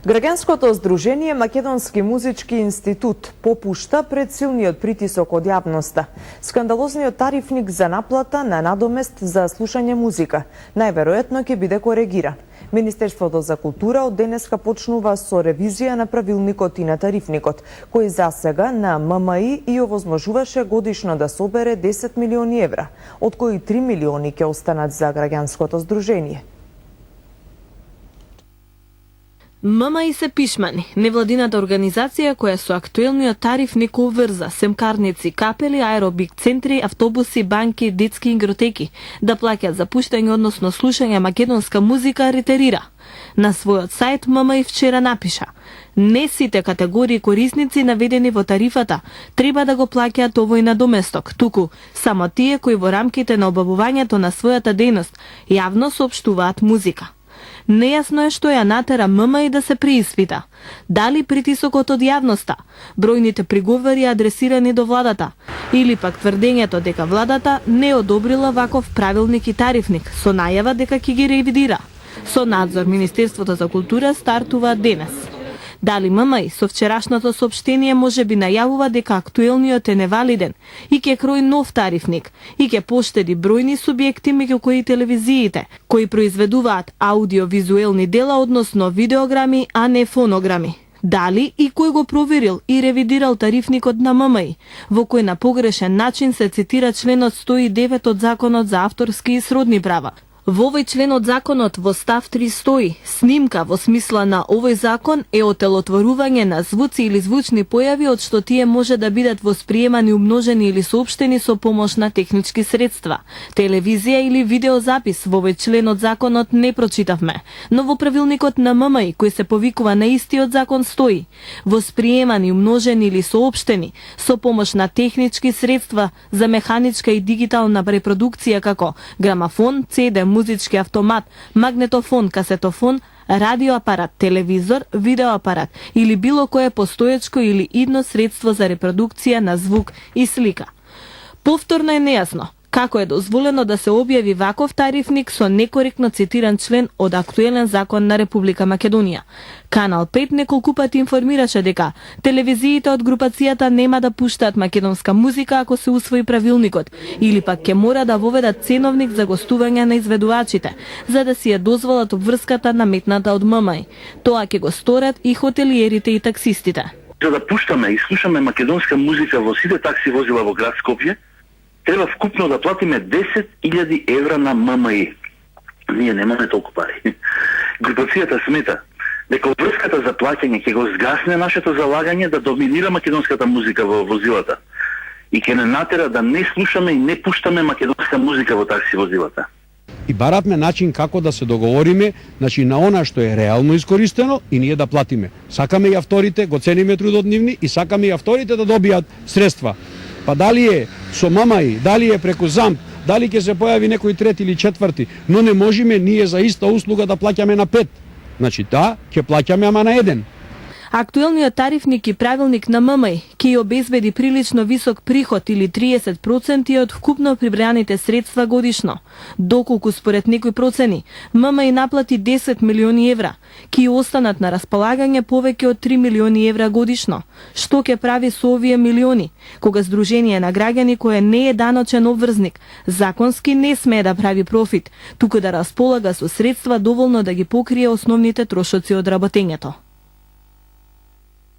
Граѓанското здружение Македонски музички институт попушта пред силниот притисок од јавноста. Скандалозниот тарифник за наплата на надомест за слушање музика најверојатно ќе биде коригиран. Министерството за култура од денеска почнува со ревизија на правилникот и на тарифникот, кој засега на ММИ и овозможуваше годишно да собере 10 милиони евра, од кои 3 милиони ќе останат за граѓанското здружение. ММИ се пишмани, невладината организација која со актуелниот тарифник обврза семкарници, капели, аеробик центри, автобуси, банки, детски игротеки да плаќаат за пуштање, односно слушање македонска музика, ретерира. На својот сајт ММИ вчера напиша: не сите категории корисници наведени во тарифата треба да го плаќаат овој надоместок, туку само тие кои во рамките на обавувањето на својата дејност јавно соопштуваат музика. Нејасно е што ја натера ММИ да се преиспита. Дали притисокот од јавноста, бројните приговори адресирани до владата, или пак тврдењето дека владата не одобрила ваков правилник и тарифник со најава дека ќе ги ревидира. Со надзор Министерството за култура стартува денес. Дали ММИ со вчерашното соопштение можеби најавува дека актуелниот е невалиден и ќе крои нов тарифник и ќе поштеди бројни субјекти меѓу кои телевизиите, кои произведуваат аудиовизуелни дела, односно видеограми, а не фонограми. Дали и кој го проверил и ревидирал тарифникот на ММИ, во кој на погрешен начин се цитира членот 109 од Законот за авторски и сродни права. Во овој член од законот во став 3 стои: снимка во смисла на овој закон е отелотворување на звуци или звучни појави од што тие може да бидат восприемани, умножени или соопштени со помош на технички средства. Телевизија или видеозапис во овој член од законот не прочитавме, но во правилникот на ММИ кој се повикува на истиот закон стои: восприемани, умножени или соопштени со помош на технички средства за механичка и дигитална репродукција како грамафон, CD, музички автомат, магнетофон, касетофон, радиоапарат, телевизор, видеоапарат или било кое постоечко или идно средство за репродукција на звук и слика. Повторно е нејасно како е дозволено да се објави ваков тарифник со некоректно цитиран член од актуелен закон на Република Македонија. Канал 5 неколку пати информираше дека телевизиите од групацијата нема да пуштаат македонска музика ако се усвои правилникот, или пак ќе мора да воведат ценовник за гостување на изведувачите, за да си ја дозволат обврската наметната од ММИ. Тоа ќе го сторат и хотелиерите и таксистите. За да пуштаме и слушаме македонска музика во сите такси возила во град Скопје, треба вкупно да платиме 10.000 евра на ММИ. Ние немаме толку пари. Групацијата смета дека обврската за плаќање ќе го згасне нашето залагање да доминира македонската музика во возилата и ќе не натера да не слушаме и не пуштаме македонска музика во такси возилата. И баравме начин како да се договориме, значи на она што е реално искористено и ние да платиме. Сакаме и авторите, го цениме трудот нивни и сакаме и авторите да добијат средства. Па дали е со ММИ, дали е преку ЗАМП, дали ќе се појави некој трети или четврти, но не можеме ние за иста услуга да плаќаме на 5. Значи да, ќе плаќаме ама на 1. Актуелниот тарифник и правилник на ММИ ќе обезбеди прилично висок приход или 30% од вкупно прибраните средства годишно. Доколку според некои процени ММИ наплати 10 милиони евра, ќе останат на располагање повеќе од 3 милиони евра годишно. Што ќе прави со овие милиони? Кога Здружение на граѓани кое не е даночен обврзник, законски не смее да прави профит, туку да располага со средства доволно да ги покрие основните трошоци од работењето.